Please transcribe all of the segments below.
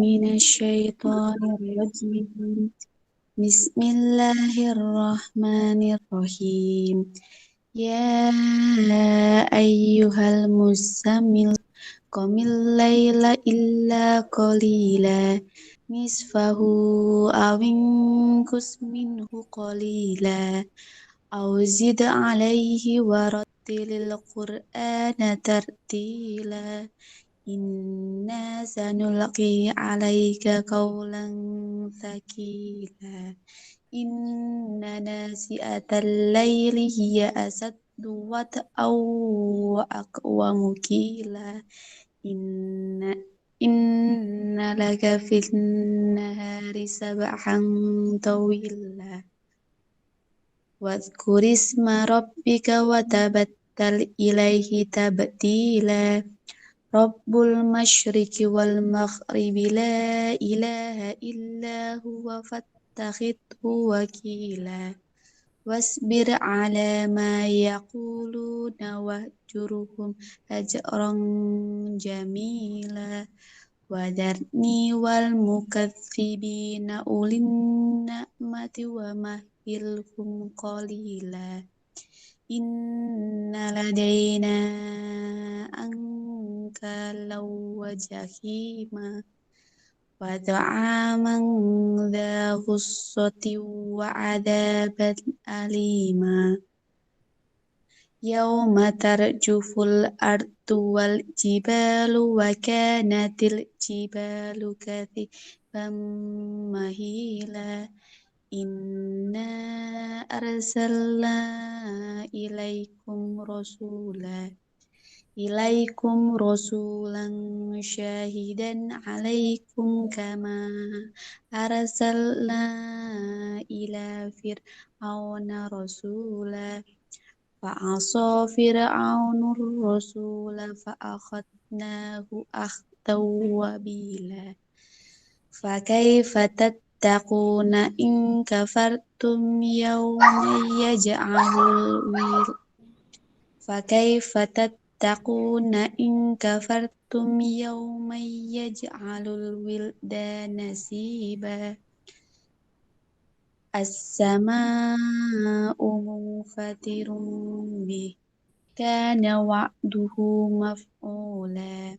من الشيطان الرجيم بسم الله الرحمن الرحيم يا أيها المزمل قم الليل إلا قليلا نصفه أو انقص منه قليلا أو زد عليه ورتل القرآن ترتيلا إنا سنلقي عليك قولا ثقيلا إن ناشئة الليل هي أشد وطئا وأقوم قيلا إن لك في النهار سبحا طويلا واذكر اسم ربك وتبتل إليه تبتيلا رب المشرق والمغرب لا إله إلا هو فاتخذه وكيلا واصبر على ما يقولون واهجرهم هجرا جميلا وذرني والمكذبين أولي النعمة ومهلهم قليلا إن لدينا أنكالا وجحيما وطعاما ذا غصة وعذابا أليما يوم ترجف الأرض والجبال وكانت الجبال كثيبا مهيلا إنا أرسلنا إليكم رسولا شاهدا عليكم كما أرسلنا إلى فرعون رسولا فعصى فرعون الرسول فأخذناه أخذا وبيلا فكيف تتقون إن كفرتم يوما يجعل الولدان سيبا السماء منفطر به كان وعده مفعولا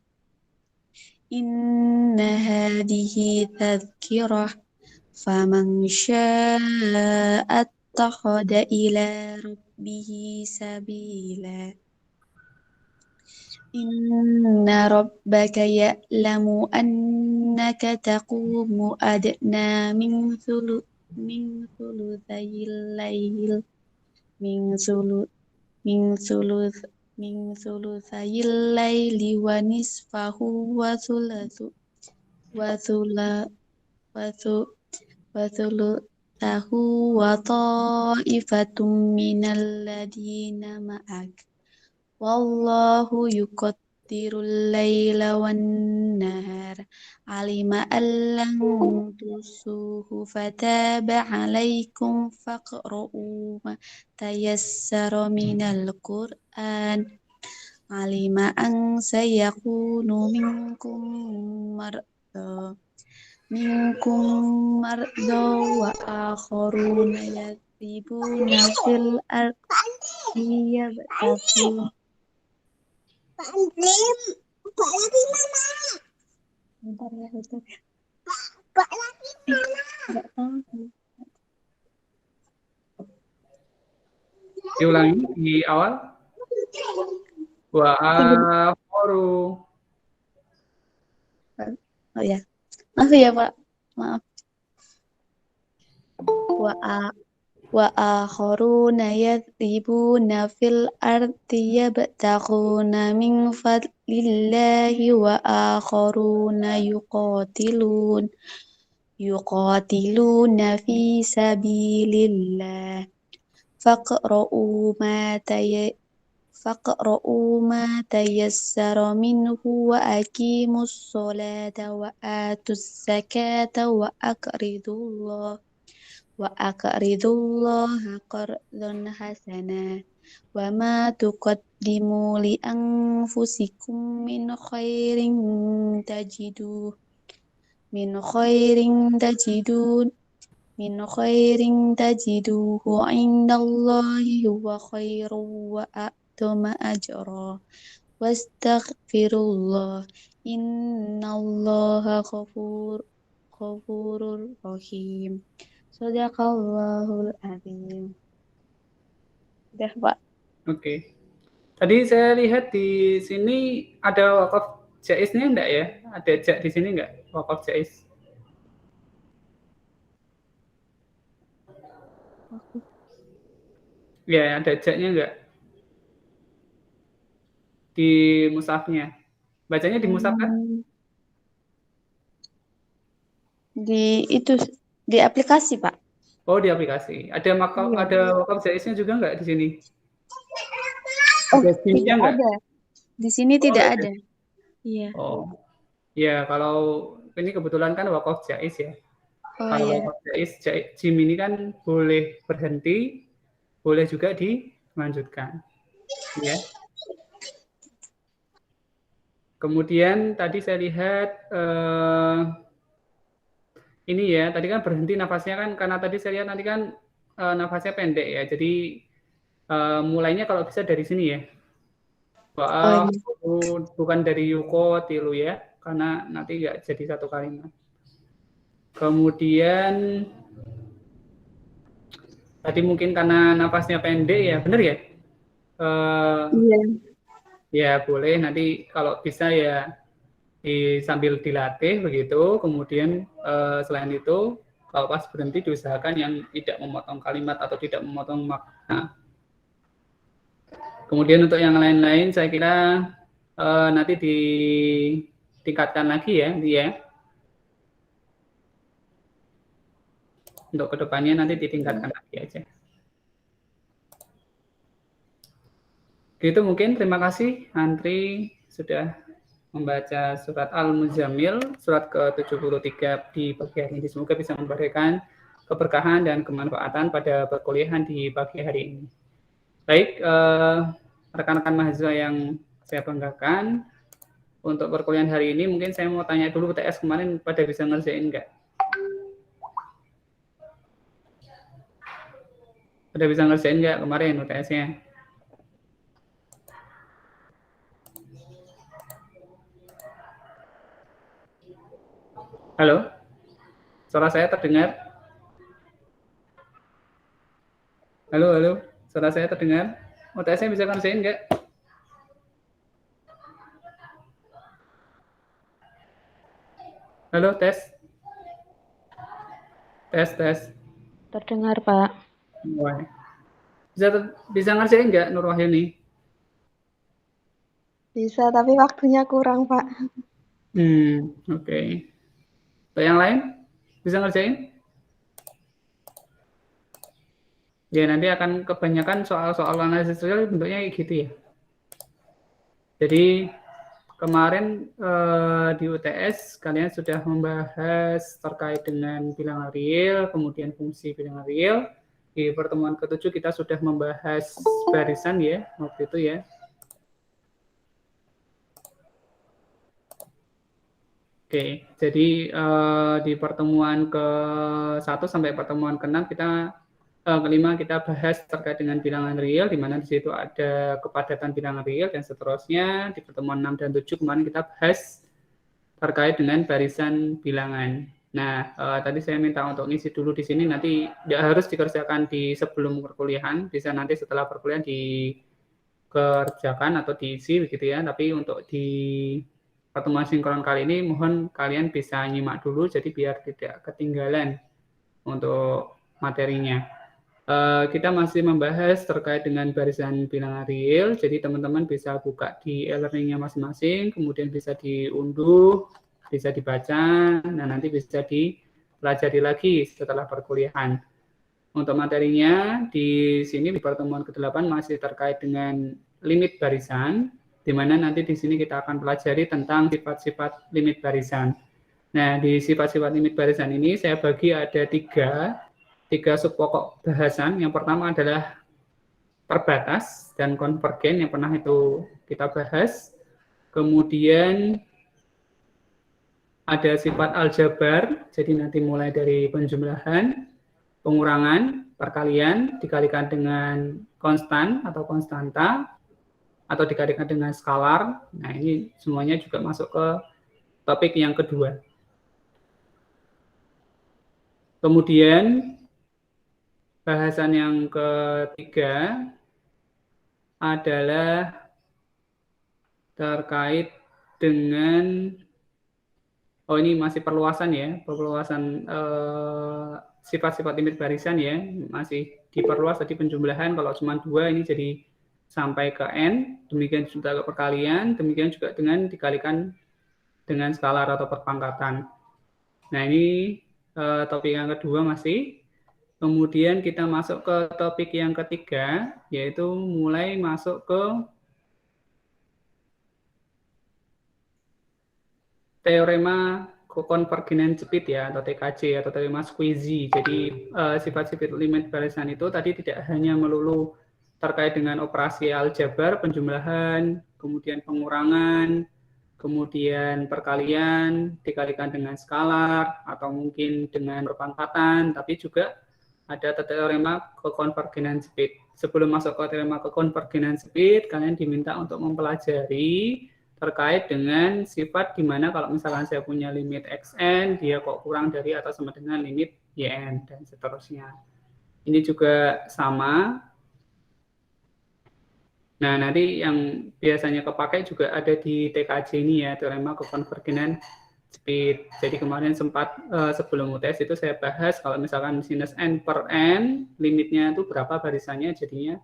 إن هذه تذكرة فمن شاء اتخذ إلى ربه سبيلا إن ربك يعلم أنك تقوم أدنى من ثلثي الليل ونصفه وثلثه وطائفة من الذين معك والله يقدر الليل والنهار علم أن لن تحصوه فتاب عليكم فاقرؤوا ما تيسر من القرآن علم أن سيكون منكم مرضى وآخرون يضربون في الأرض يبتغون Diulangi di awal. Wa akharu. Oh ya, maaf ya Pak, maaf. Wa akharuna yadribuna fil ardi yabtaghuna min fadlillahi wa akharuna yuqatiluna fi sabilillah faqra'u ma tayassara minhu wa aqimus sholata wa atuz zakata wa aqridullaha qardan hasana wa ma tuqaddimu li anfusikum min khairin min khairin tajidun min khairin tajiduhu indallahi huwa khairu wa a'tama ajra wastaghfirullah innallaha ghafurur rahim. Shadaqallahul azim. Udah, Pak. Oke. Tadi saya lihat di sini ada wakaf jaiznya enggak ya? Ada jak di sini enggak? Wakaf jaiz. Ya, ada jaknya enggak? Di mushafnya. Bacanya di mushaf kan? Di aplikasi, Pak. Oh, di aplikasi. Ada wakaf jaiznya juga enggak di sini? Oh, Ada SIM-nya tidak enggak? ada. Di sini Oh, tidak ada. ada. Iya. Oh. Ya, kalau ini kebetulan kan wakaf jaiz ya. Oh, Kalau iya. wakaf jaiz, SIM ini kan boleh berhenti, boleh juga dilanjutkan. Ya. Kemudian tadi saya lihat ini ya, tadi kan berhenti nafasnya kan karena tadi saya lihat nanti kan nafasnya pendek ya. Jadi mulainya kalau bisa dari sini ya. Oh, iya. Bukan dari yuko tilu ya, karena nanti nggak jadi satu kalimat. Kemudian tadi mungkin karena nafasnya pendek ya, benar ya? Iya. Ya boleh nanti kalau bisa ya sambil dilatih begitu. Kemudian selain itu kalau pas berhenti diusahakan yang tidak memotong kalimat atau tidak memotong makna. Kemudian untuk yang lain-lain saya kira nanti ditingkatkan lagi ya, dia. Untuk kedepannya nanti ditingkatkan lagi aja. Gitu mungkin, terima kasih Antri sudah membaca surat Al-Muzammil, surat ke-73 di pagi hari ini. Semoga bisa memberikan keberkahan dan kemanfaatan pada perkuliahan di pagi hari ini. Baik, rekan-rekan mahasiswa yang saya banggakan, untuk perkuliahan hari ini mungkin saya mau tanya dulu UTS kemarin pada bisa ngerjain nggak? Pada bisa ngerjain nggak kemarin UTS-nya? Halo? Suara saya terdengar? Halo, halo. Suara saya terdengar? UTS-nya bisa ngerjain nggak? Halo, tes. Tes, tes. Terdengar, Pak. Bisa ngerjain nggak Nur Wahyuni? Bisa, tapi waktunya kurang, Pak. Oke. Untuk yang lain bisa ngerjain? Ya nanti akan kebanyakan soal-soal analisis sosial bentuknya kayak gitu ya. Jadi kemarin di UTS kalian sudah membahas terkait dengan bilangan real, kemudian fungsi bilangan real. Di pertemuan ke-7 kita sudah membahas barisan ya waktu itu ya. Oke, jadi di pertemuan ke-1 sampai pertemuan ke-6 kelima kita bahas terkait dengan bilangan real, di mana di situ ada kepadatan bilangan real dan seterusnya. Di pertemuan 6 dan 7 kemarin kita bahas terkait dengan barisan bilangan. Nah, tadi saya minta untuk ngisi dulu di sini, nanti tidak harus dikerjakan di sebelum perkuliahan, bisa nanti setelah perkuliahan dikerjakan atau diisi begitu ya, tapi untuk di pertemuan sinkron kali ini mohon kalian bisa nyimak dulu jadi biar tidak ketinggalan untuk materinya. Kita masih membahas terkait dengan barisan bilangan real, jadi teman-teman bisa buka di e-learningnya masing-masing, kemudian bisa diunduh, bisa dibaca, nah nanti bisa dipelajari lagi setelah perkuliahan. Untuk materinya di sini di pertemuan ke-8 masih terkait dengan limit barisan, di mana nanti di sini kita akan pelajari tentang sifat-sifat limit barisan. Nah, di sifat-sifat limit barisan ini saya bagi ada tiga subpokok bahasan. Yang pertama adalah terbatas dan konvergen yang pernah itu kita bahas. Kemudian ada sifat aljabar, jadi nanti mulai dari penjumlahan, pengurangan, perkalian, dikalikan dengan konstan atau konstanta, atau dikalikan dengan skalar. Nah, ini semuanya juga masuk ke topik yang kedua. Kemudian, bahasan yang ketiga adalah terkait dengan ini masih perluasan ya, perluasan sifat-sifat limit barisan ya, masih diperluas tadi penjumlahan, kalau cuma 2 ini jadi sampai ke n, demikian juga perkalian, demikian juga dengan dikalikan dengan skalar atau perpangkatan. Nah, ini topik yang kedua masih. Kemudian kita masuk ke topik yang ketiga, yaitu mulai masuk ke teorema konvergen Speed ya, atau TKJ, atau teorema squeezy. Jadi sifat-sifat limit barisan itu tadi tidak hanya melulu terkait dengan operasi aljabar, penjumlahan, kemudian pengurangan, kemudian perkalian, dikalikan dengan skalar, atau mungkin dengan perpangkatan, tapi juga ada teorema kekonvergenan speed. Sebelum masuk ke teorema kekonvergenan speed, kalian diminta untuk mempelajari terkait dengan sifat di mana kalau misalkan saya punya limit xn, dia kok kurang dari atau sama dengan limit yn, dan seterusnya. Ini juga sama. Nah, nanti yang biasanya kepakai juga ada di TKJ ini ya, teorema kekonvergenan speed. Jadi kemarin sempat sebelum UTS itu saya bahas kalau misalkan sinus n per n, limitnya itu berapa barisannya, jadinya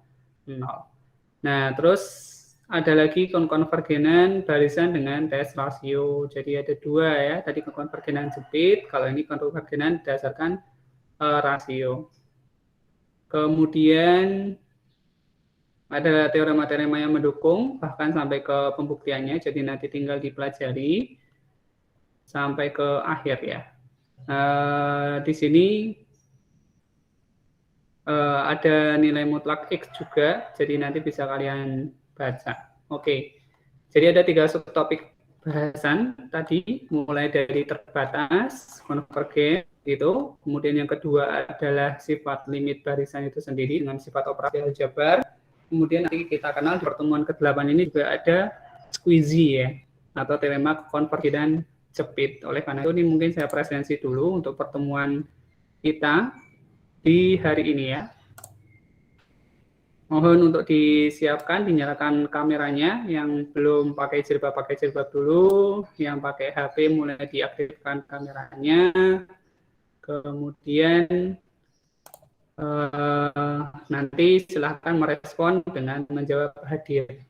0. Nah, terus ada lagi konvergenan barisan dengan test rasio. Jadi ada 2 ya, tadi konvergenan speed, kalau ini konvergenan berdasarkan rasio. Kemudian ada teorema-teorema yang mendukung, bahkan sampai ke pembuktiannya, jadi nanti tinggal dipelajari sampai ke akhir ya. Di sini ada nilai mutlak X juga, jadi nanti bisa kalian baca. Oke, jadi ada 3 subtopik bahasan tadi, mulai dari terbatas, konvergen, itu. Kemudian yang kedua adalah sifat limit barisan itu sendiri dengan sifat operasi aljabar. Kemudian nanti kita kenal di pertemuan ke-8 ini juga ada squeezy ya, atau teorema konvergenan speed. Oleh karena itu ini mungkin saya presensi dulu untuk pertemuan kita di hari ini ya. Mohon untuk disiapkan, dinyalakan kameranya. Yang belum pakai jilbab dulu. Yang pakai HP mulai diaktifkan kameranya. Kemudian nanti silahkan merespon dengan menjawab hadir.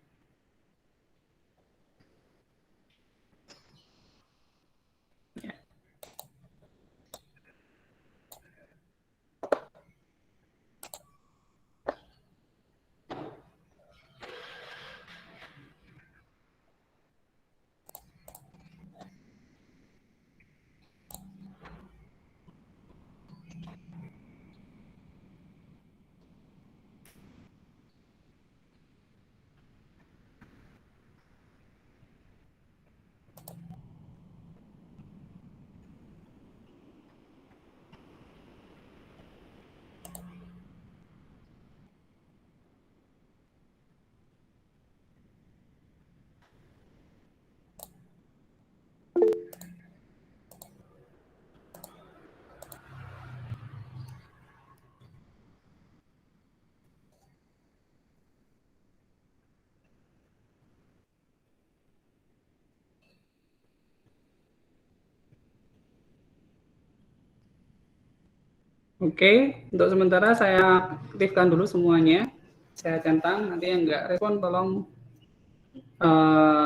Oke, untuk sementara saya aktifkan dulu semuanya. Saya centang, nanti yang nggak respon tolong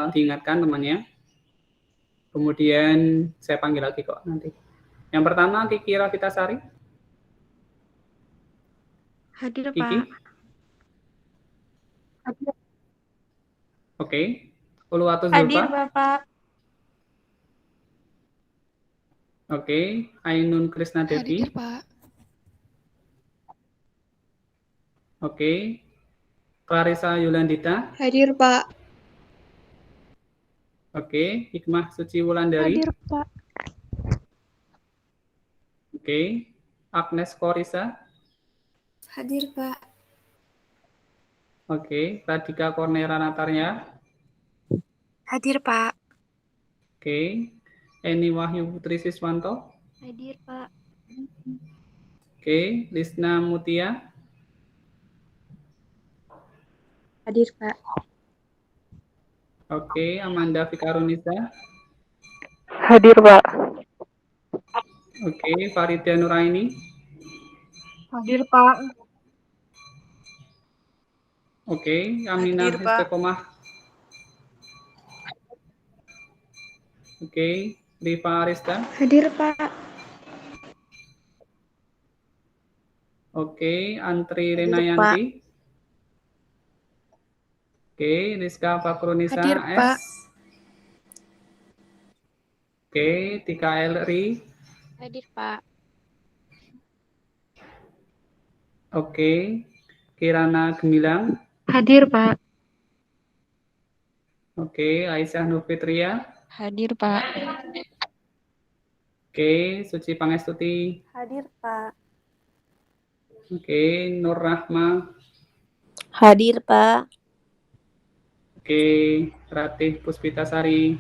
diingatkan temannya. Kemudian saya panggil lagi kok nanti. Yang pertama, Kiki Rafitasari. Hadir, Kiki. Pak. Hadir. Oke. Uluwatu Hadir, Zulfa. Bapak. Oke. Ainun Krisna Devi. Hadir, Pak. Oke. Clarissa Yulandita. Hadir, Pak. Oke. Hikmah Suci Wulandari. Hadir, Pak. Oke. Agnes Korisa. Hadir, Pak. Oke. Radika Cornera Natarya. Hadir, Pak. Oke. Eni Wahyu Putri Siswanto. Hadir, Pak. Oke. Lisna Mutia. Hadir, Pak. Oke. Amanda Fikarunisa. Hadir, Pak. Oke. Farida Nuraini. Hadir, Pak. Oke. Aminah Hadir, Pak. Istiqomah. Oke. Rifa Arista. Hadir, Pak. Oke. Antri Hadir, Renayanti. Oke. Rizka Fakrunisa Hadir, S. Pak. Oke. Tika Elri. Hadir, Pak. Oke. Kirana Gemilang. Hadir, Pak. Oke. Aisyah Nurfitria. Hadir, Pak. Oke. Suci Pangestuti. Hadir, Pak. Oke. Nur Rahma. Hadir, Pak. Oke. Ratih Puspitasari.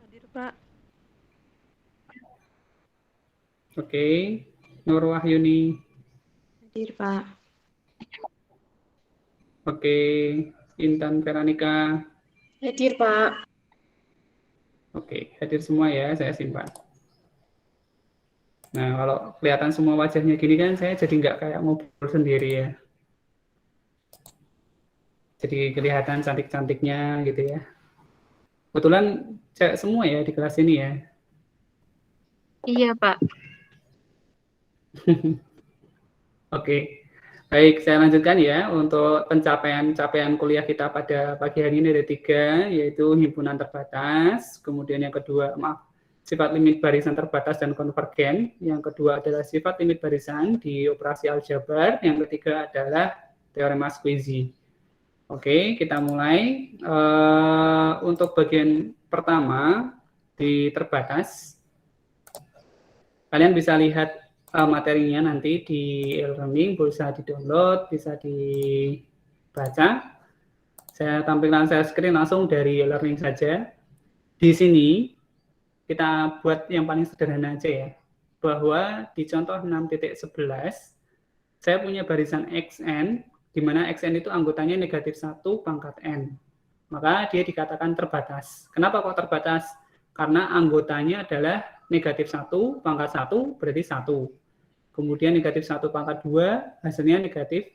Hadir, Pak. Oke. Nur Wahyuni. Hadir, Pak. Oke. Intan Veranika. Hadir, Pak. Oke. Hadir semua ya. Saya simpan. Nah, kalau kelihatan semua wajahnya gini kan saya jadi nggak kayak ngobrol sendiri ya. Jadi kelihatan cantik-cantiknya gitu ya. Kebetulan cewek semua ya di kelas ini ya. Iya, Pak. Oke. Baik, saya lanjutkan ya. Untuk pencapaian kuliah kita pada pagi hari ini ada 3, yaitu himpunan terbatas. Kemudian yang kedua, sifat limit barisan terbatas dan konvergen. Yang kedua adalah sifat limit barisan di operasi aljabar. Yang ketiga adalah teorema Squeezie. Oke, kita mulai. Untuk bagian pertama di terbatas, kalian bisa lihat materinya nanti di e-learning, bisa di-download, bisa dibaca. Saya tampilkan share screen langsung dari e-learning saja. Di sini kita buat yang paling sederhana aja ya, bahwa di contoh 6.11 saya punya barisan xn, di mana xn itu anggotanya negatif 1 pangkat n. Maka dia dikatakan terbatas. Kenapa kok terbatas? Karena anggotanya adalah negatif 1 pangkat 1 berarti 1. Kemudian negatif 1 pangkat 2 hasilnya negatif,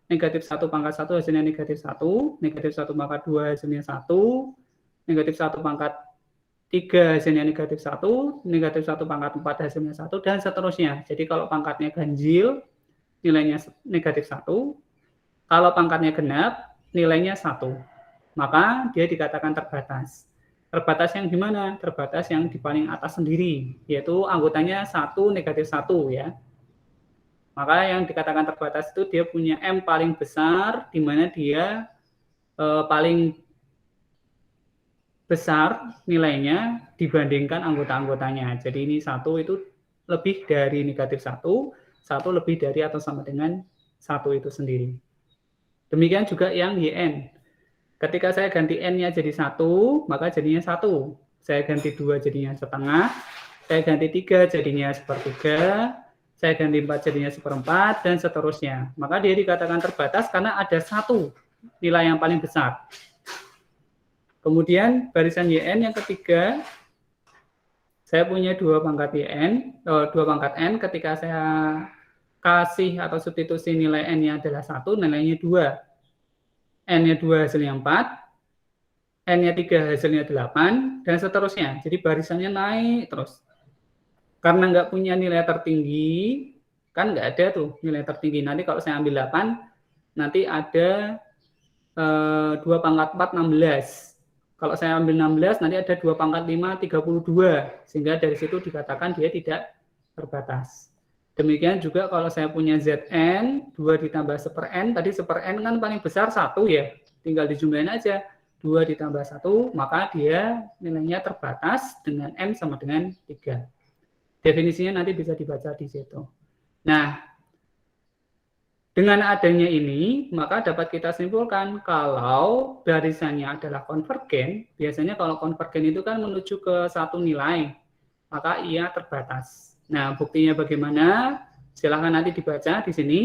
negatif 1 pangkat 1 hasilnya negatif 1, negatif 1 pangkat 2 hasilnya 1, negatif 1 pangkat 3 hasilnya negatif 1, negatif 1 pangkat 4 hasilnya 1, dan seterusnya. Jadi kalau pangkatnya ganjil, nilainya negatif 1. Kalau pangkatnya genap, nilainya 1. Maka dia dikatakan terbatas. Terbatas yang gimana? Terbatas yang di paling atas sendiri, yaitu anggotanya 1, negatif 1 ya. Maka yang dikatakan terbatas itu dia punya M paling besar, di mana dia paling besar nilainya dibandingkan anggota-anggotanya. Jadi ini 1 itu lebih dari negatif 1, 1 lebih dari atau sama dengan 1 itu sendiri. Demikian juga yang YN. Ketika saya ganti N-nya jadi 1, maka jadinya 1. Saya ganti 2 jadinya setengah. Saya ganti 3 jadinya sepertiga. Saya ganti 4 jadinya seperempat, dan seterusnya. Maka dia dikatakan terbatas karena ada 1 nilai yang paling besar. Kemudian barisan YN yang ketiga, saya punya 2 pangkat YN, 2 pangkat N. Ketika saya kasih atau substitusi nilai N-nya adalah 1, nilainya 2. N-nya 2 hasilnya 4, N-nya 3 hasilnya 8, dan seterusnya. Jadi barisannya naik terus. Karena nggak punya nilai tertinggi, kan nggak ada tuh nilai tertinggi. Nanti kalau saya ambil 8, nanti ada 2 pangkat 4, 16. Kalau saya ambil 16, nanti ada 2 pangkat 5, 32. Sehingga dari situ dikatakan dia tidak terbatas. Demikian juga kalau saya punya Zn, 2 ditambah 1/n, tadi 1/n kan paling besar 1 ya, tinggal dijumlahin aja, 2 ditambah 1, maka dia nilainya terbatas dengan M sama dengan 3. Definisinya nanti bisa dibaca di situ. Nah, dengan adanya ini, maka dapat kita simpulkan kalau barisannya adalah konvergen, biasanya kalau konvergen itu kan menuju ke satu nilai, maka ia terbatas. Nah, buktinya bagaimana? Silahkan nanti dibaca di sini.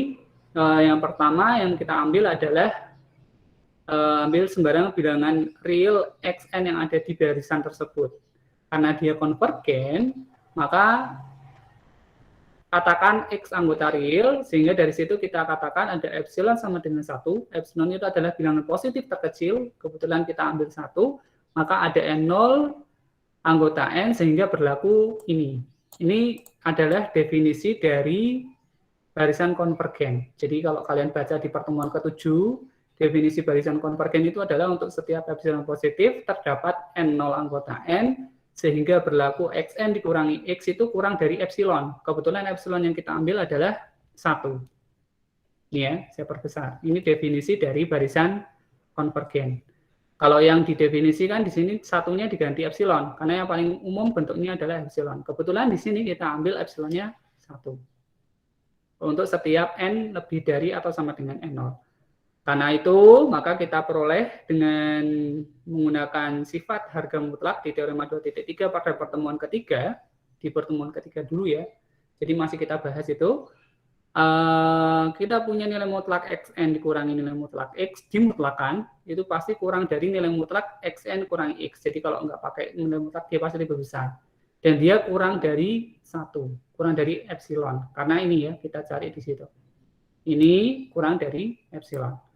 Yang pertama yang kita ambil adalah ambil sembarang bilangan real xn yang ada di barisan tersebut. Karena dia konvergen, maka katakan X anggota real, sehingga dari situ kita katakan ada epsilon sama dengan 1. Epsilon itu adalah bilangan positif terkecil, kebetulan kita ambil 1, maka ada N0 anggota N, sehingga berlaku ini. Ini adalah definisi dari barisan konvergen. Jadi kalau kalian baca di pertemuan ke-7, definisi barisan konvergen itu adalah untuk setiap epsilon positif terdapat N0 anggota N, sehingga berlaku Xn dikurangi X itu kurang dari epsilon. Kebetulan epsilon yang kita ambil adalah 1. Ini ya, saya perbesar. Ini definisi dari barisan konvergen. Kalau yang didefinisikan di sini satunya diganti epsilon, karena yang paling umum bentuknya adalah epsilon. Kebetulan di sini kita ambil epsilonnya 1. Untuk setiap N lebih dari atau sama dengan N0. Karena itu, maka kita peroleh dengan menggunakan sifat harga mutlak di teorema 2.3 pada pertemuan ketiga, di pertemuan ketiga dulu ya, jadi masih kita bahas itu, kita punya nilai mutlak Xn dikurangi nilai mutlak X dimutlakan, itu pasti kurang dari nilai mutlak Xn kurangi X, jadi kalau nggak pakai nilai mutlak, dia pasti lebih besar. Dan dia kurang dari 1, kurang dari epsilon, karena ini ya, kita cari di situ. Ini kurang dari epsilon.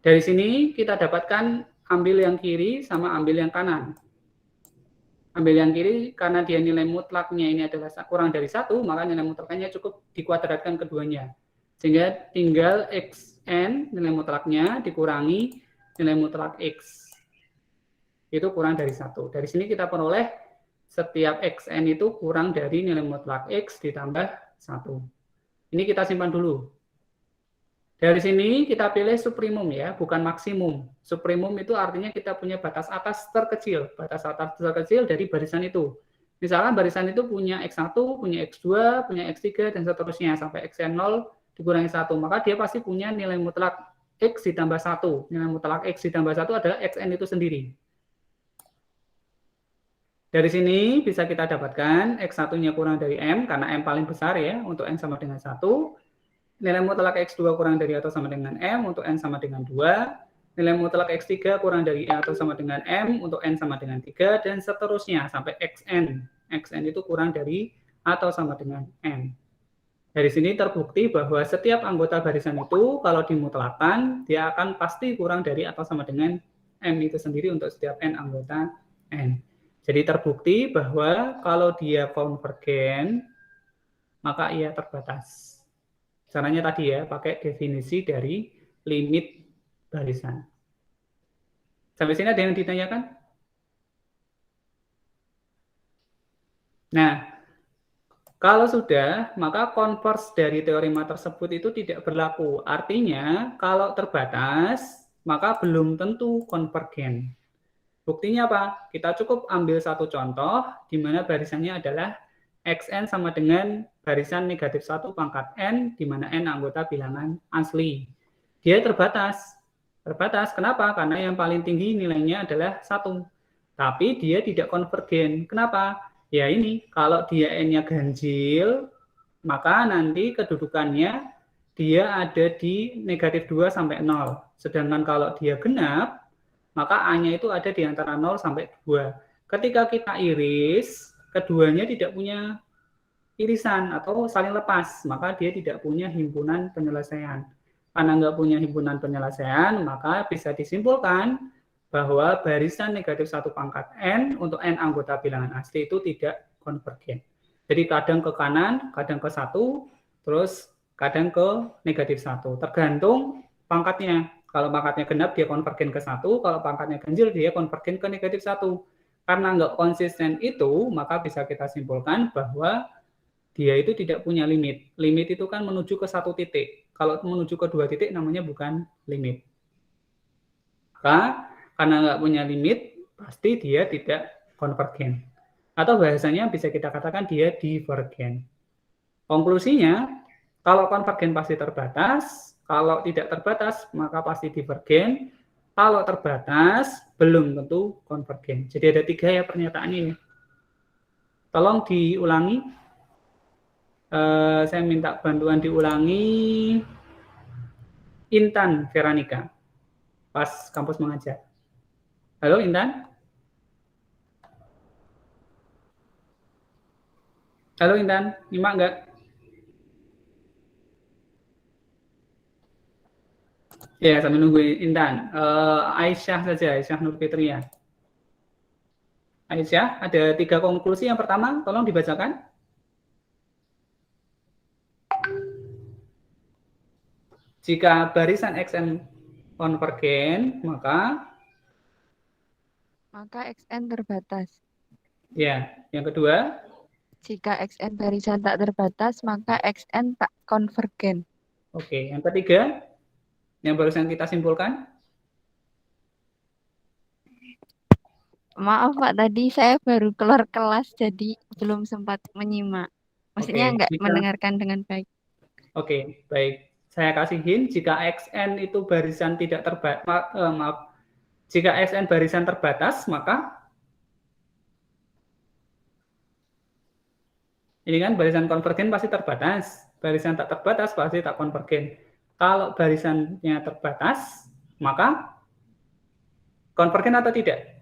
Dari sini kita dapatkan ambil yang kiri sama ambil yang kanan. Ambil yang kiri karena dia nilai mutlaknya ini adalah kurang dari 1, maka nilai mutlaknya cukup dikuadratkan keduanya. Sehingga tinggal Xn nilai mutlaknya dikurangi nilai mutlak X. Itu kurang dari 1. Dari sini kita peroleh setiap Xn itu kurang dari nilai mutlak X ditambah 1. Ini kita simpan dulu. Dari sini kita pilih suprimum ya, bukan maksimum. Suprimum itu artinya kita punya batas atas terkecil. Batas atas terkecil dari barisan itu. Misalkan barisan itu punya X1, punya X2, punya X3, dan seterusnya. Sampai Xn0 dikurangi 1. Maka dia pasti punya nilai mutlak X ditambah 1. Nilai mutlak X ditambah 1 adalah Xn itu sendiri. Dari sini bisa kita dapatkan X1-nya kurang dari M, karena M paling besar ya, untuk N sama dengan 1. Nilai mutlak X2 kurang dari atau sama dengan M, untuk N sama dengan 2. Nilai mutlak X3 kurang dari atau sama dengan M, untuk N sama dengan 3, dan seterusnya sampai Xn. Xn itu kurang dari atau sama dengan M. Dari sini terbukti bahwa setiap anggota barisan itu, kalau dimutlakan, dia akan pasti kurang dari atau sama dengan M itu sendiri untuk setiap N anggota N. Jadi terbukti bahwa kalau dia konvergen, maka ia terbatas. Caranya tadi ya, pakai definisi dari limit barisan. Sampai sini ada yang ditanyakan? Nah, kalau sudah, maka konvers dari teorema tersebut itu tidak berlaku. Artinya, kalau terbatas, maka belum tentu konvergen. Buktinya apa? Kita cukup ambil satu contoh, di mana barisannya adalah Xn sama dengan barisan negatif 1 pangkat N, di mana N anggota bilangan asli. Dia terbatas. Terbatas, kenapa? Karena yang paling tinggi nilainya adalah 1. Tapi dia tidak konvergen. Kenapa? Ya ini, kalau dia N-nya ganjil, maka nanti kedudukannya dia ada di negatif 2 sampai 0. Sedangkan kalau dia genap, maka A-nya itu ada di antara 0 sampai 2. Ketika kita iris, keduanya tidak punya irisan atau saling lepas, maka dia tidak punya himpunan penyelesaian. Karena nggak punya himpunan penyelesaian, maka bisa disimpulkan bahwa barisan negatif 1 pangkat N untuk N anggota bilangan asli itu tidak konvergen. Jadi kadang ke kanan, kadang ke 1, terus kadang ke negatif 1. Tergantung pangkatnya. Kalau pangkatnya genap, dia konvergen ke 1. Kalau pangkatnya ganjil, dia konvergen ke negatif 1. Karena nggak konsisten itu, maka bisa kita simpulkan bahwa dia itu tidak punya limit. Limit itu kan menuju ke 1 titik. Kalau menuju ke 2 titik, namanya bukan limit. Maka, karena nggak punya limit, pasti dia tidak konvergen. Atau bahasanya bisa kita katakan dia divergen. Konklusinya, kalau konvergen pasti terbatas, kalau tidak terbatas maka pasti divergen, kalau terbatas belum tentu konvergen. Jadi ada 3 ya pernyataannya ya. Tolong diulangi. Saya minta bantuan diulangi. Intan Veronica, pas kampus mengajar. Halo Intan? Halo Intan, nyimak nggak? Ya, sambil nunggu Intan. Aisyah saja, Aisyah Nur Fitria. Aisyah, ada 3 konklusi. Yang pertama, tolong dibacakan. Jika barisan XN konvergen, maka XN terbatas. ya, yang kedua, Jika XN barisan tak terbatas, maka XN tak konvergen. oke, yang ketiga, yang barusan kita simpulkan. Maaf Pak, tadi saya baru keluar kelas, jadi belum sempat menyimak. Maksudnya Oke, nggak jika- mendengarkan dengan baik. Oke, baik. Saya kasih hint, jika XN itu barisan tidak terbatas, maaf, jika XN barisan terbatas, maka ini kan barisan konvergen pasti terbatas, barisan tak terbatas pasti tak konvergen. Kalau barisannya terbatas, maka konvergen atau tidak?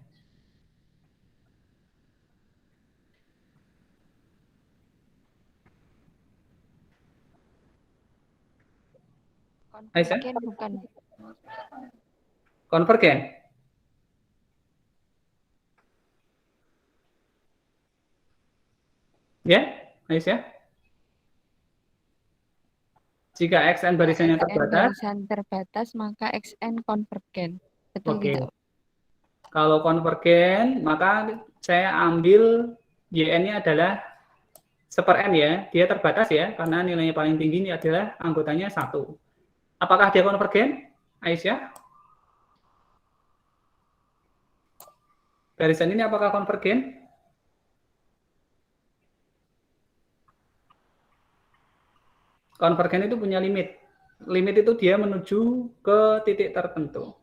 Aisyah? Konvergen bukan. Konvergen? Ya, Aisyah? Jika XN barisannya XN terbatas, barisan terbatas, maka XN konvergen. Betul oke. tidak? Kalau konvergen, maka saya ambil YN-nya adalah 1/n ya, dia terbatas ya, karena nilainya paling tinggi ini adalah anggotanya 1. Apakah dia konvergen, Aisyah? Barisan ini apakah konvergen? Konvergen itu punya limit. Limit itu dia menuju ke titik tertentu.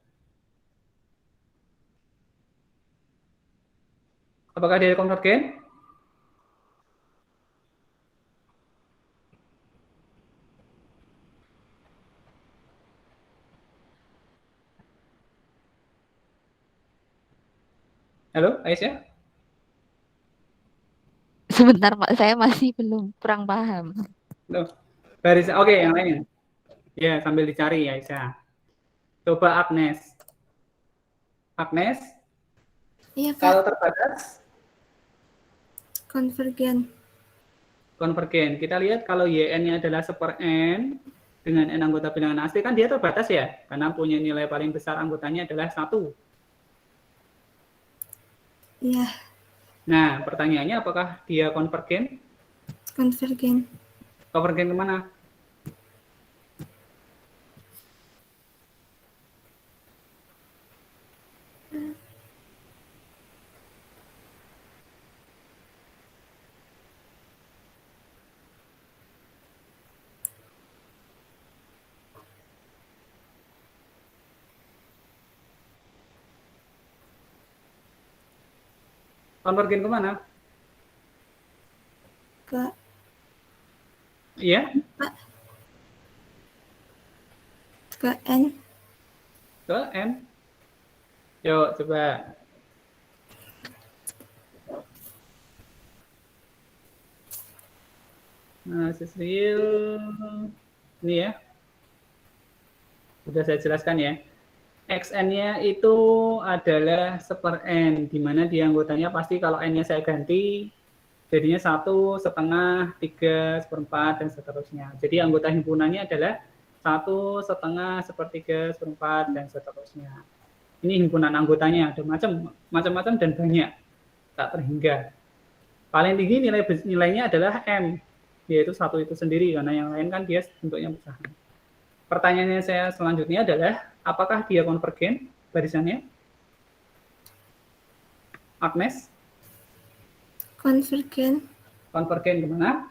Apakah dia konvergen? Halo, Aisyah? Sebentar Pak, saya masih belum kurang paham. Loh, barisan, oke, yang lain. Ya, sambil dicari Aisyah. Coba Agnes. Agnes, Iya, Pak. kalau terbatas, Konvergen. konvergen. Kita lihat kalau YN-nya adalah 1/n dengan N anggota bilangan asli, kan dia terbatas ya, karena punya nilai paling besar anggotanya adalah 1. Iya, Nah, pertanyaannya apakah dia konvergen? konvergen. Konvergen kemana? Konvergen kemana? Ke Iya? ke N. Ke N. Yuk, coba. Nah, Sisril. Ini ya. Sudah saya jelaskan ya. XN-nya itu adalah 1/n, di mana dia anggotanya pasti kalau N-nya saya ganti, jadinya 1, setengah, 3, 1/4, dan seterusnya. Jadi anggota himpunannya adalah 1, setengah, 1/3, 1/4, dan seterusnya. Ini himpunan anggotanya, ada macam-macam dan banyak, tak terhingga. Paling tinggi nilainya adalah M, yaitu 1 itu sendiri, karena yang lain kan dia bentuknya pecahan. Pertanyaannya saya selanjutnya adalah, apakah dia konvergen barisannya? Agnes? Konvergen. Konvergen kemana?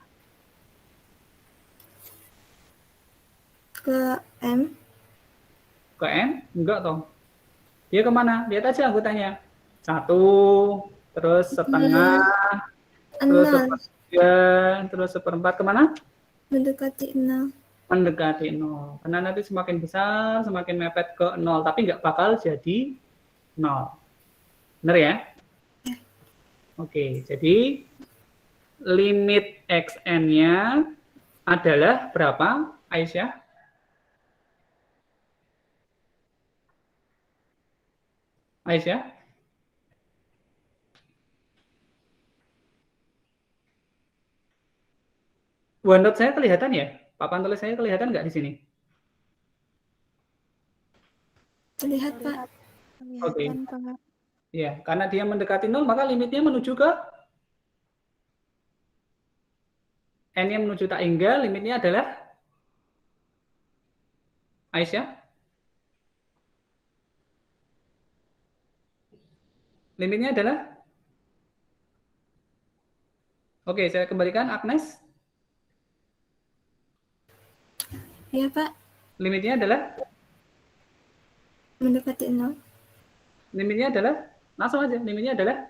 Ke M. Ke M? Enggak toh. Dia kemana? Lihat aja anggotanya. 1, terus setengah, terus 0. 1/3, terus 1/4 kemana? Mendekati 0. Mendekati 0. Karena nanti semakin besar, semakin mepet ke 0. Tapi nggak bakal jadi 0. Benar ya? Oke, jadi limit xn-nya adalah berapa, Aisyah? Aisyah? OneNote saya kelihatan ya? Papan tulis saya kelihatan nggak di sini? Terlihat, Pak. Oke. Kelihatan, Pak. Ya, karena dia mendekati 0, maka limitnya menuju ke n-nya menuju tak hingga, limitnya adalah Aisyah? Limitnya adalah? Oke, saya kembalikan Agnes. Iya, Pak. Limitnya adalah? Mendekati 0. Limitnya adalah? Langsung aja, limitnya adalah?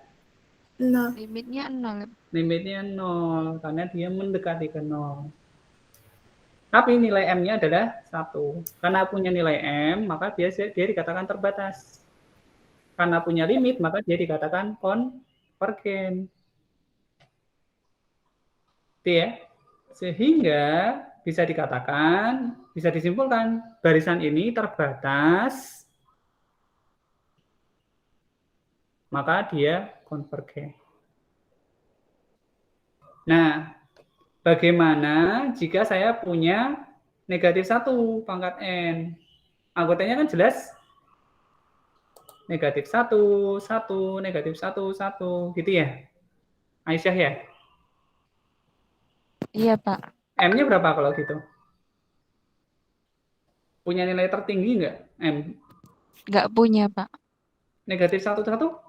0. Limitnya 0. Limitnya 0, karena dia mendekati ke 0. Tapi nilai M-nya adalah 1. Karena punya nilai M, maka dia dikatakan terbatas. Karena punya limit, maka dia dikatakan konvergen. Itu ya. Sehingga bisa dikatakan, bisa disimpulkan, barisan ini terbatas, maka dia konvergen. Nah, bagaimana jika saya punya negatif 1 pangkat N? Anggotanya kan jelas negatif 1, 1, negatif 1, 1, gitu ya? Aisyah ya? Iya, Pak. M-nya berapa kalau gitu? Punya nilai tertinggi nggak M? Nggak punya, Pak. Negatif 1, 1?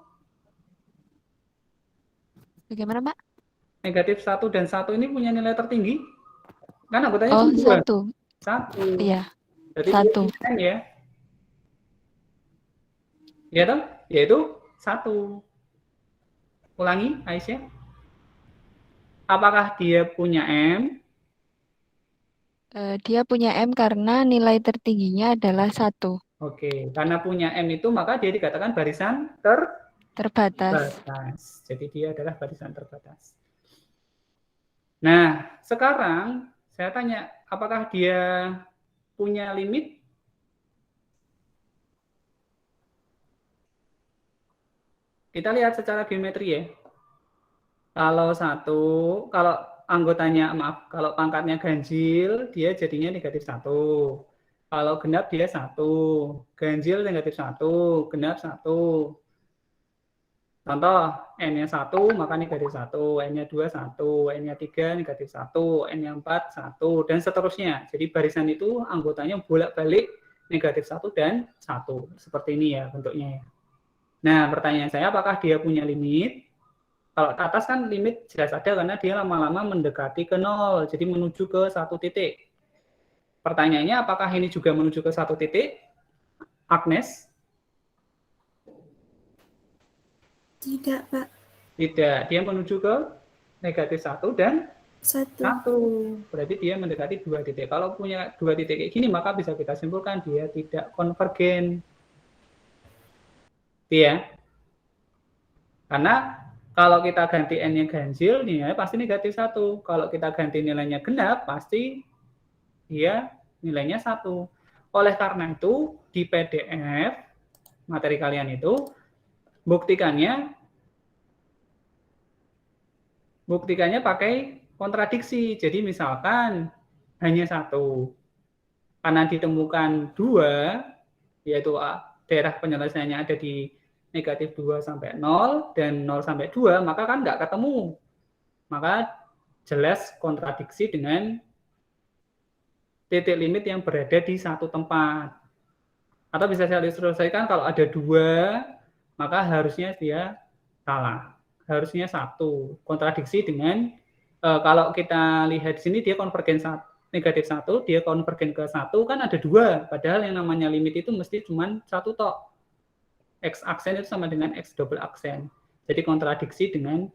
Bagaimana, Pak? Negatif 1 dan 1 ini punya nilai tertinggi? Kan anggotanya Oh, cuma 2. 1. 1. Iya, Jadi 1. N ya. Ya toh? Yaitu 1. Ulangi, Aisyah. Apakah dia punya M? Dia punya M karena nilai tertingginya adalah 1. Oke, karena punya M itu maka dia dikatakan barisan Terbatas. terbatas. Jadi dia adalah barisan terbatas. Nah, sekarang saya tanya, apakah dia punya limit? Kita lihat secara geometri ya. Kalau anggotanya, maaf, kalau pangkatnya ganjil, dia jadinya negatif 1. Kalau genap dia 1. Ganjil negatif 1, genap 1. Contoh, N-nya 1, maka negatif 1. N-nya 2, 1. N-nya 3, negatif 1. N-nya 4, 1. Dan seterusnya. Jadi barisan itu anggotanya bolak-balik negatif 1 dan 1. Seperti ini ya bentuknya. Nah, pertanyaan saya, apakah dia punya limit? Kalau ke atas kan limit jelas ada karena dia lama-lama mendekati ke 0. Jadi menuju ke 1 titik. Pertanyaannya, apakah ini juga menuju ke 1 titik? Agnes? Tidak, Pak. Tidak, dia menuju ke negatif 1 dan 1. 1. Berarti dia mendekati 2 titik. Kalau punya 2 titik kayak gini, maka bisa kita simpulkan dia tidak konvergen. Iya. Karena kalau kita ganti N-nya ganjil, nilainya pasti negatif 1. Kalau kita ganti nilainya genap, pasti dia nilainya 1. Oleh karena itu, di PDF, materi kalian itu, buktikannya pakai kontradiksi. Jadi misalkan hanya 1. Karena ditemukan 2, yaitu daerah penyelesaiannya ada di negatif 2 sampai 0 dan 0 sampai 2, maka kan nggak ketemu. Maka jelas kontradiksi dengan titik limit yang berada di satu tempat. Atau bisa saya selesaikan kalau ada 2, maka harusnya dia salah. harusnya 1. Kontradiksi dengan kalau kita lihat di sini dia konvergen negatif 1, dia konvergen ke 1 kan ada 2. Padahal yang namanya limit itu mesti cuma 1 tok. X aksen itu sama dengan X double aksen. Jadi kontradiksi dengan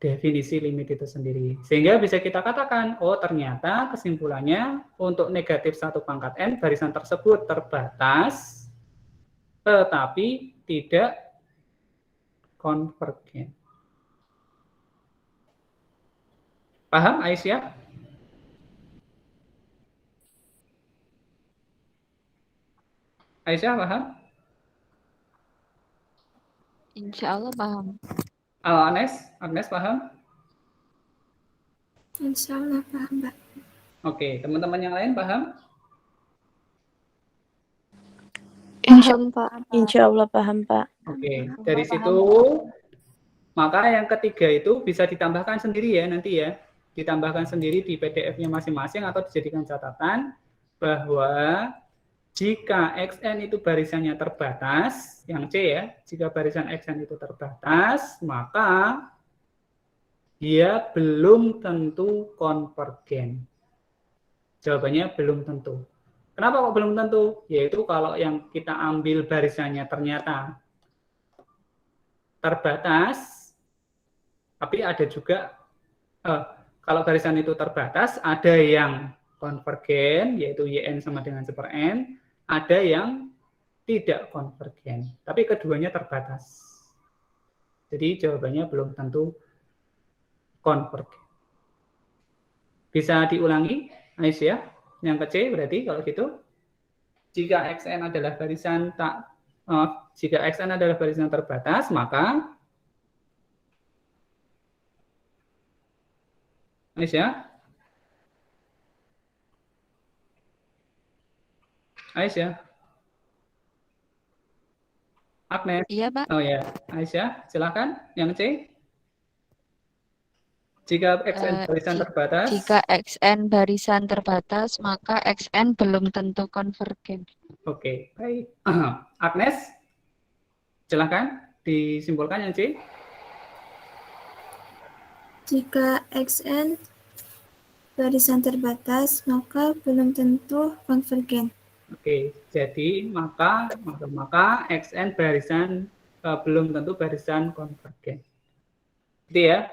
definisi limit itu sendiri. Sehingga bisa kita katakan, oh ternyata kesimpulannya untuk negatif 1 pangkat N, barisan tersebut terbatas, tetapi tidak konvergen. Paham, Aisyah? Aisyah paham? Insya Allah paham. Agnes paham? Insya Allah paham, Pak. Oke, teman-teman yang lain paham? Insya Allah paham, Pak. Oke, dari situ maka yang ketiga itu bisa ditambahkan sendiri ya nanti ya. Ditambahkan sendiri di PDF-nya masing-masing atau dijadikan catatan bahwa jika XN itu barisannya terbatas, yang C ya, jika barisan XN itu terbatas, maka dia belum tentu konvergen. Jawabannya belum tentu. Kenapa kok belum tentu? Yaitu kalau yang kita ambil barisannya ternyata terbatas, tapi ada juga, kalau barisan itu terbatas, ada yang konvergen, yaitu YN sama dengan 1/N, ada yang tidak konvergen, tapi keduanya terbatas. Jadi jawabannya belum tentu konvergen. Bisa diulangi, Aisyah? Yang ke C berarti kalau gitu, jika XN adalah barisan jika XN adalah barisan terbatas, maka Aisyah? Agnes? Iya, Pak. Oh ya, Aisyah, silakan. Yang C? Jika XN barisan terbatas? Jika XN barisan terbatas, maka XN belum tentu konvergen. Oke, baik. Agnes, silakan disimpulkan yang C. Jika XN barisan terbatas, maka belum tentu konvergen. Oke, jadi maka XN barisan belum tentu barisan konvergen. Itu ya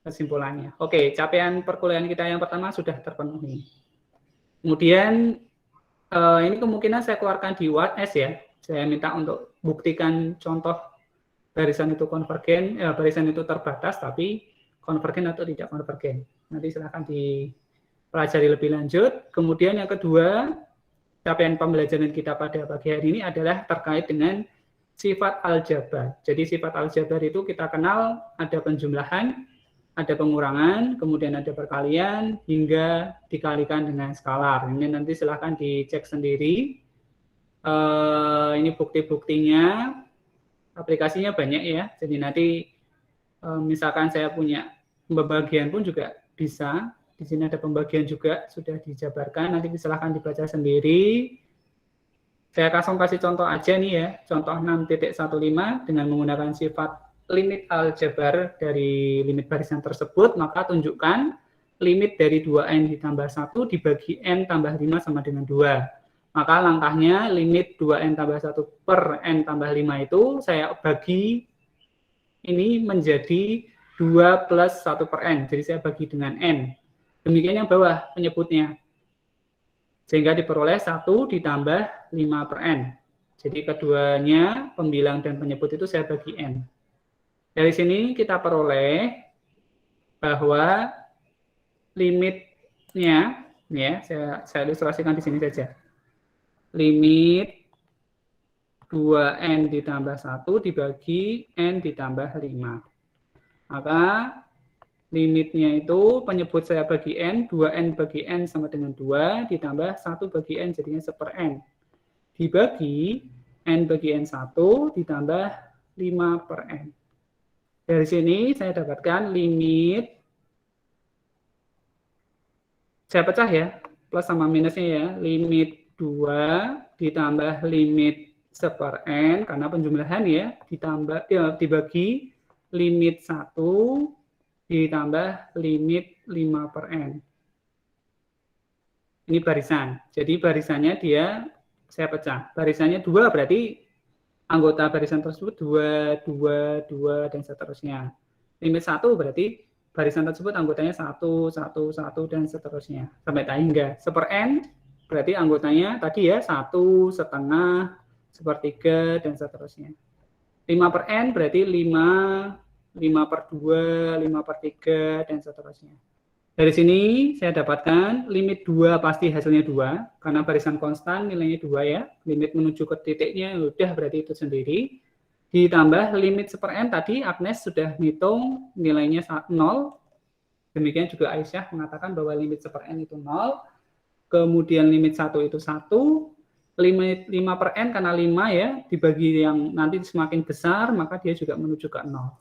kesimpulannya. Oke, capaian perkuliahan kita yang pertama sudah terpenuhi. Kemudian ini kemungkinan saya keluarkan di WordS ya. Saya minta untuk buktikan contoh barisan itu konvergen, barisan itu terbatas tapi konvergen atau tidak konvergen. Nanti silahkan dipelajari lebih lanjut. Kemudian yang kedua, capaian pembelajaran kita pada pagi hari ini adalah terkait dengan sifat aljabar. Jadi sifat aljabar itu kita kenal ada penjumlahan, ada pengurangan, kemudian ada perkalian, hingga dikalikan dengan skalar. Ini nanti silahkan dicek sendiri. Ini bukti-buktinya, aplikasinya banyak ya. Jadi nanti misalkan saya punya pembagian pun juga bisa. Di sini ada pembagian juga, sudah dijabarkan. Nanti silahkan dibaca sendiri. Saya kasih contoh aja nih ya. Contoh 6.15 dengan menggunakan sifat limit aljabar dari limit barisan tersebut, maka tunjukkan limit dari 2N ditambah 1 dibagi N tambah 5 sama dengan 2. Maka langkahnya limit 2N tambah 1 per N tambah 5 itu saya bagi ini menjadi 2 plus 1 per N. Jadi saya bagi dengan N. Demikian yang bawah penyebutnya. Sehingga diperoleh 1 ditambah 5 per N. Jadi keduanya, pembilang dan penyebut itu saya bagi N. Dari sini kita peroleh bahwa limitnya, ya, saya ilustrasikan di sini saja. Limit 2N ditambah 1 dibagi N ditambah 5. Maka limitnya itu penyebut saya bagi N, 2N bagi N sama dengan 2, ditambah 1 bagi N jadinya 1/N. Dibagi N bagi N1 ditambah 5 per N. Dari sini saya dapatkan limit, saya pecah ya, plus sama minusnya ya, limit 2 ditambah limit 1/N, karena penjumlahan ya, ditambah dibagi limit 1 ditambah limit 5 per n. Ini barisan. Jadi barisannya saya pecah. Barisannya 2 berarti anggota barisan tersebut 2, 2, 2, dan seterusnya. Limit 1 berarti barisan tersebut anggotanya 1, 1, 1, dan seterusnya. Sampai hingga 1/n berarti anggotanya tadi ya 1, setengah, 1/3, dan seterusnya. 5/n berarti 5, 5/2, 5/3, dan seterusnya. Dari sini saya dapatkan limit 2 pasti hasilnya 2, karena barisan konstan nilainya 2 ya. Limit menuju ke titiknya udah berarti itu sendiri. Ditambah limit 1/n tadi Agnes sudah hitung nilainya 0. Demikian juga Aisyah mengatakan bahwa limit 1/n itu 0. Kemudian limit 1 itu 1. Limit 5/n karena 5 ya, dibagi yang nanti semakin besar, maka dia juga menuju ke 0.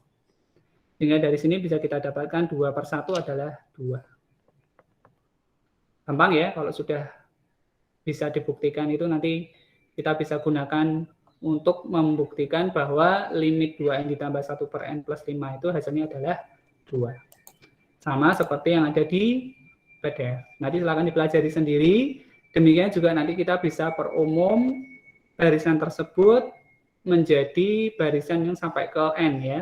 Sehingga dari sini bisa kita dapatkan 2/1 adalah 2. Gampang ya, kalau sudah bisa dibuktikan itu nanti kita bisa gunakan untuk membuktikan bahwa limit 2n ditambah 1/n plus 5 itu hasilnya adalah 2. Sama seperti yang ada di PDF. Nanti silakan dipelajari sendiri. Demikian juga nanti kita bisa perumum barisan tersebut menjadi barisan yang sampai ke n ya.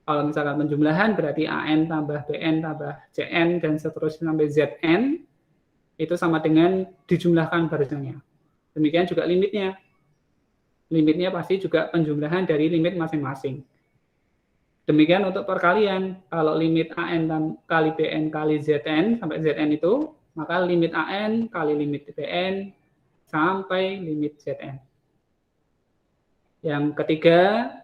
Kalau misalkan penjumlahan berarti AN tambah BN tambah CN dan seterusnya sampai ZN itu sama dengan dijumlahkan barisannya. Demikian juga limitnya. Limitnya pasti juga penjumlahan dari limit masing-masing. Demikian untuk perkalian. Kalau limit AN kali BN kali ZN sampai ZN itu, maka limit AN kali limit BN sampai limit ZN. Yang ketiga,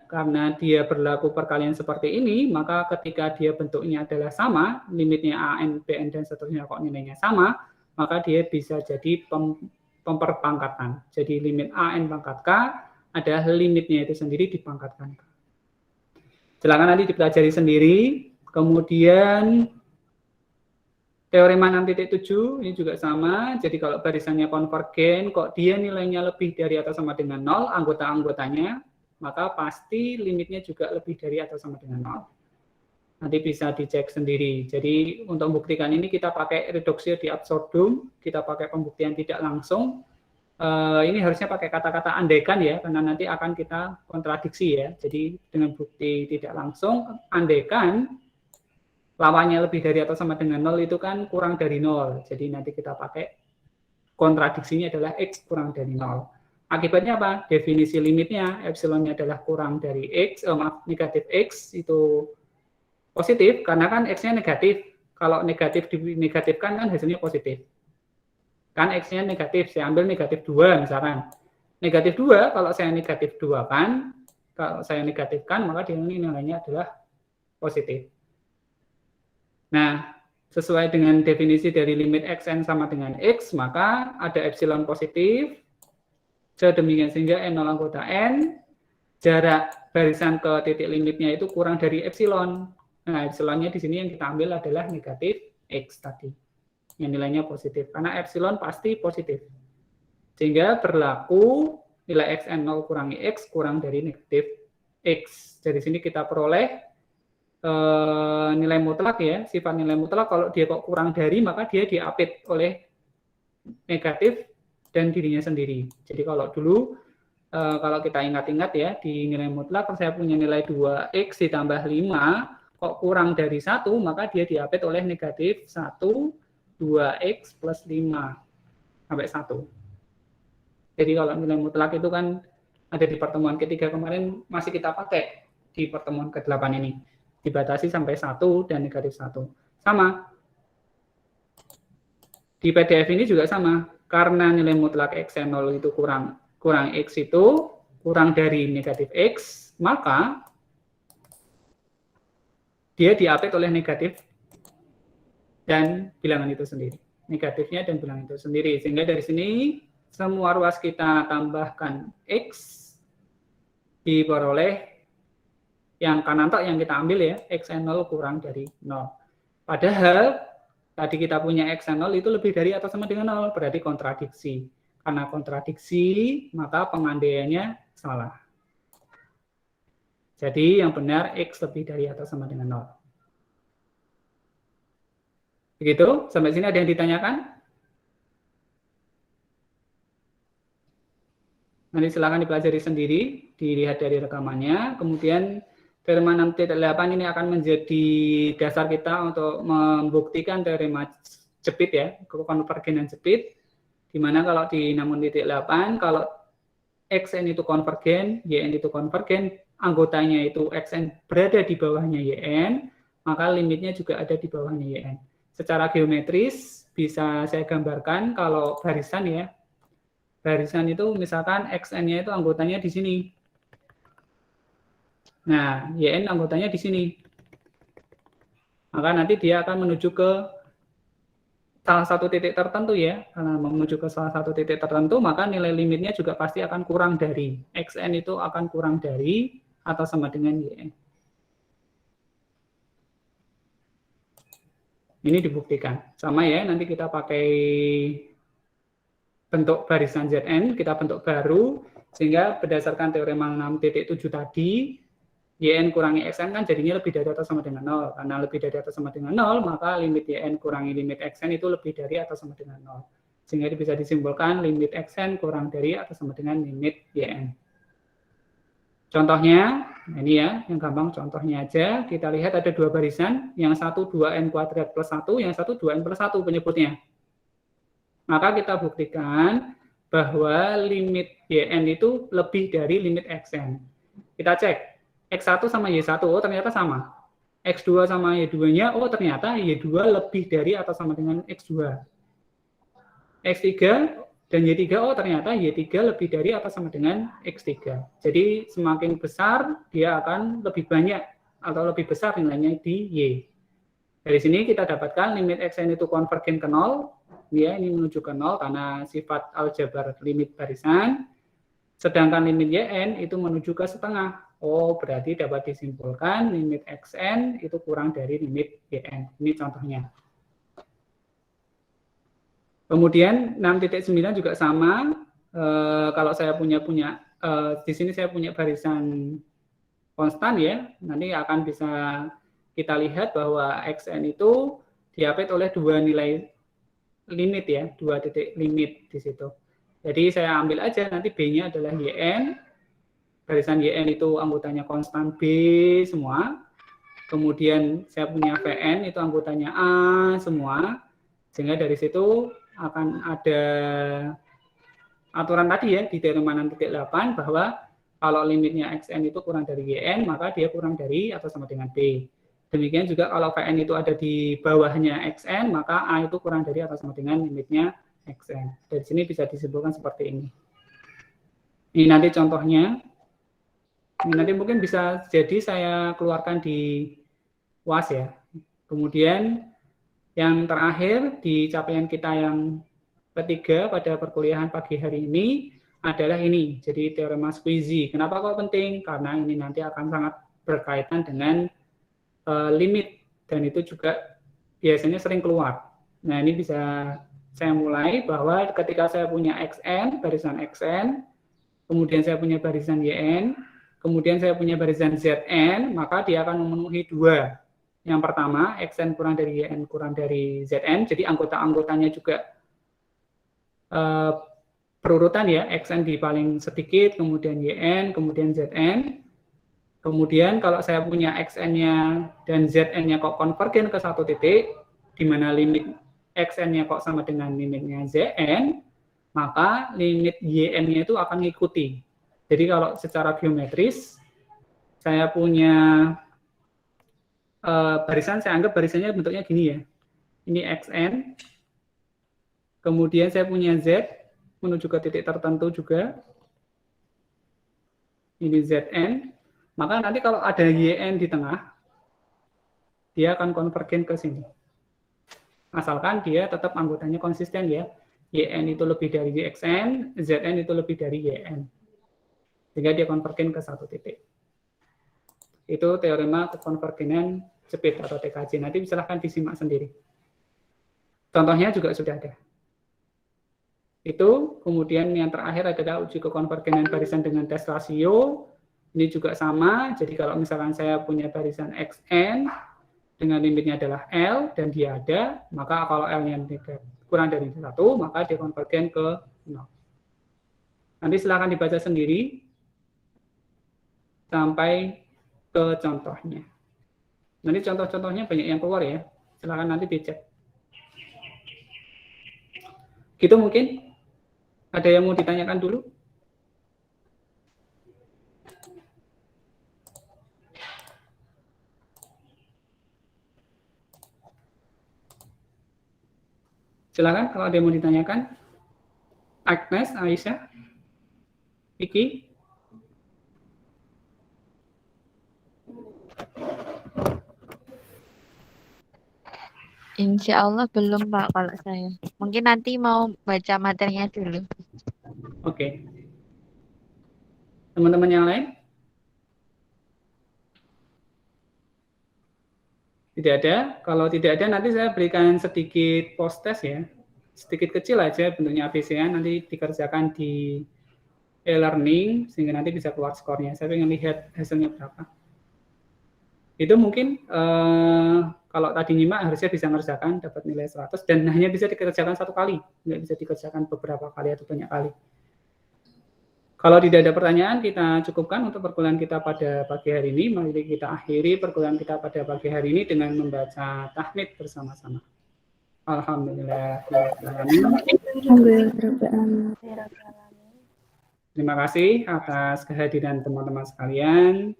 karena dia berlaku perkalian seperti ini, maka ketika dia bentuknya adalah sama, limitnya AN, BN, dan seterusnya kok nilainya sama, maka dia bisa jadi pemperpangkatan. Jadi limit AN pangkat K adalah limitnya itu sendiri dipangkatkan K. Silakan nanti dipelajari sendiri. Kemudian teorema 6.7 ini juga sama. Jadi kalau barisannya konvergen, kok dia nilainya lebih dari atau sama dengan 0, anggota-anggotanya, maka pasti limitnya juga lebih dari atau sama dengan 0. Nanti bisa dicek sendiri. Jadi untuk membuktikan ini kita pakai reduksio di absurdum, kita pakai pembuktian tidak langsung. Ini harusnya pakai kata-kata andaikan ya, karena nanti akan kita kontradiksi ya. Jadi dengan bukti tidak langsung, andaikan lawannya lebih dari atau sama dengan 0 itu kan kurang dari 0. Jadi nanti kita pakai kontradiksinya adalah X kurang dari 0. Akibatnya apa? Definisi limitnya, epsilonnya adalah kurang dari X, negatif X itu positif, karena kan X-nya negatif. Kalau negatif dinegatifkan kan hasilnya positif. Kan X-nya negatif, saya ambil negatif 2 misalkan. Negatif 2, kalau saya negatif 2 kan, kalau saya negatifkan, maka nilainya adalah positif. Nah, sesuai dengan definisi dari limit xn sama dengan x, maka ada epsilon positif, sedemikian sehingga n0 anggota n, jarak barisan ke titik limitnya itu kurang dari epsilon. Nah, epsilonnya di sini yang kita ambil adalah negatif x tadi, yang nilainya positif, karena epsilon pasti positif. Sehingga berlaku nilai xn0 kurangi x kurang dari negatif x. Dari sini kita peroleh nilai mutlak ya, sifat nilai mutlak kalau dia kok kurang dari maka dia diapit oleh negatif dan dirinya sendiri. Jadi kalau dulu kalau kita ingat-ingat ya di nilai mutlak saya punya nilai 2x ditambah 5 kok kurang dari 1 maka dia diapit oleh negatif 1 2x plus 5 sampai 1. Jadi kalau nilai mutlak itu kan ada di pertemuan ketiga kemarin masih kita pakai di pertemuan ke-8 ini. Dibatasi sampai 1 dan negatif 1. Sama. Di PDF ini juga sama. Karena nilai mutlak x0 itu kurang x itu kurang dari negatif x, maka dia diapit oleh negatif dan bilangan itu sendiri. Negatifnya dan bilangan itu sendiri. Sehingga dari sini semua ruas kita tambahkan x diperoleh yang kanan tok yang kita ambil ya, xn0 kurang dari 0. Padahal tadi kita punya xn0 itu lebih dari atau sama dengan 0, berarti kontradiksi. Karena kontradiksi, maka pengandaiannya salah. Jadi yang benar X lebih dari atau sama dengan 0. Begitu? Sampai sini ada yang ditanyakan? Nanti silakan dipelajari sendiri, dilihat dari rekamannya. Kemudian teorema 6.8 ini akan menjadi dasar kita untuk membuktikan teorema jepit ya, konvergen jepit. Di mana kalau di 6.8, kalau Xn itu konvergen, Yn itu konvergen, anggotanya itu Xn berada di bawahnya Yn, maka limitnya juga ada di bawahnya Yn. Secara geometris bisa saya gambarkan kalau barisan ya. Barisan itu misalkan Xn-nya itu anggotanya di sini. Nah, Yn anggotanya di sini. Maka nanti dia akan menuju ke salah satu titik tertentu ya. Karena menuju ke salah satu titik tertentu, maka nilai limitnya juga pasti akan kurang dari. Xn itu akan kurang dari atau sama dengan Yn. Ini dibuktikan. Sama ya, nanti kita pakai bentuk barisan Zn, kita bentuk baru, sehingga berdasarkan teorema 6.7 tadi, Yn kurangi Xn kan jadinya lebih dari atau sama dengan 0. Karena lebih dari atau sama dengan 0, maka limit Yn kurangi limit Xn itu lebih dari atau sama dengan 0. Sehingga bisa disimpulkan limit Xn kurang dari atau sama dengan limit Yn. Contohnya, nah ini ya, yang gampang contohnya aja, kita lihat ada dua barisan, yang satu 2n kuadrat plus 1, yang satu 2n plus 1 penyebutnya. Maka kita buktikan bahwa limit Yn itu lebih dari limit Xn. Kita cek, X1 sama Y1, oh ternyata sama. X2 sama Y2-nya, oh ternyata Y2 lebih dari atau sama dengan X2. X3 dan Y3, oh ternyata Y3 lebih dari atau sama dengan X3. Jadi semakin besar, dia akan lebih banyak atau lebih besar nilainya di Y. Dari sini kita dapatkan limit Xn itu konvergen ke 0, ya, ini menuju ke 0 karena sifat aljabar limit barisan. Sedangkan limit Yn itu menuju ke setengah. Oh, berarti dapat disimpulkan limit Xn itu kurang dari limit Yn. Ini contohnya. Kemudian 6.9 juga sama. Kalau saya punya di sini saya punya barisan konstan ya. Nanti akan bisa kita lihat bahwa Xn itu diapit oleh dua nilai limit ya, dua titik limit di situ. Jadi saya ambil aja nanti B-nya adalah Yn. Barisan Yn itu anggotanya konstan B semua. Kemudian saya punya Vn itu anggotanya A semua. Sehingga dari situ akan ada aturan tadi ya di teorema 6.8 bahwa kalau limitnya Xn itu kurang dari Yn, maka dia kurang dari atau sama dengan B. Demikian juga kalau Vn itu ada di bawahnya Xn, maka A itu kurang dari atau sama dengan limitnya Xn. Dari sini bisa disimpulkan seperti ini. Ini nanti contohnya. Ini nanti mungkin bisa jadi saya keluarkan di UAS ya. Kemudian yang terakhir di capaian kita yang ketiga pada perkuliahan pagi hari ini adalah ini. Jadi teorema squeezy. Kenapa kok penting? Karena ini nanti akan sangat berkaitan dengan limit dan itu juga biasanya sering keluar. Nah ini bisa saya mulai bahwa ketika saya punya Xn, barisan Xn, kemudian saya punya barisan Yn, kemudian saya punya barisan Zn, maka dia akan memenuhi dua. Yang pertama, Xn kurang dari Yn kurang dari Zn, jadi anggota-anggotanya juga berurutan ya, Xn di paling sedikit, kemudian Yn, kemudian Zn. Kemudian kalau saya punya Xn-nya dan Zn-nya kok konvergen ke satu titik, di mana limit Xn-nya kok sama dengan limitnya Zn, maka limit Yn-nya itu akan mengikuti. Jadi kalau secara geometris, saya punya barisan, saya anggap barisannya bentuknya gini ya. Ini Xn, kemudian saya punya Z, menuju ke titik tertentu juga. Ini Zn, maka nanti kalau ada Yn di tengah, dia akan konvergen ke sini. Asalkan dia tetap anggotanya konsisten ya. Yn itu lebih dari Xn, Zn itu lebih dari Yn. Sehingga dia konvergen ke satu titik. Itu teorema kekonvergenan jepit atau TKJ. Nanti silahkan disimak sendiri. Contohnya juga sudah ada. Itu, kemudian yang terakhir adalah uji kekonvergenan barisan dengan tes rasio. Ini juga sama, jadi kalau misalkan saya punya barisan XN dengan limitnya adalah L dan dia ada, maka kalau L-nya kurang dari 1, maka dia konvergen ke 0. Nanti silakan dibaca sendiri sampai ke contohnya. Nanti contoh-contohnya banyak yang keluar ya, silakan nanti dicek. Gitu mungkin, ada yang mau ditanyakan dulu? Silakan kalau ada yang mau ditanyakan. Agnes, Aisyah, Vicky. Insya Allah belum Pak kalau saya. Mungkin nanti mau baca materinya dulu. Oke. Teman-teman yang lain? Tidak ada. Kalau tidak ada, nanti saya berikan sedikit post test ya. Sedikit kecil aja bentuknya ABC-nya, nanti dikerjakan di e-learning, sehingga nanti bisa keluar skornya. Saya ingin lihat hasilnya berapa. Itu mungkin kalau tadi nyimak harusnya bisa mengerjakan, dapat nilai 100, dan hanya bisa dikerjakan 1 kali. Nggak bisa dikerjakan beberapa kali atau banyak kali. Kalau tidak ada pertanyaan, kita cukupkan untuk perkuliahan kita pada pagi hari ini. Mari kita akhiri perkuliahan kita pada pagi hari ini dengan membaca tahmid bersama-sama. Alhamdulillah. Terima kasih atas kehadiran teman-teman sekalian.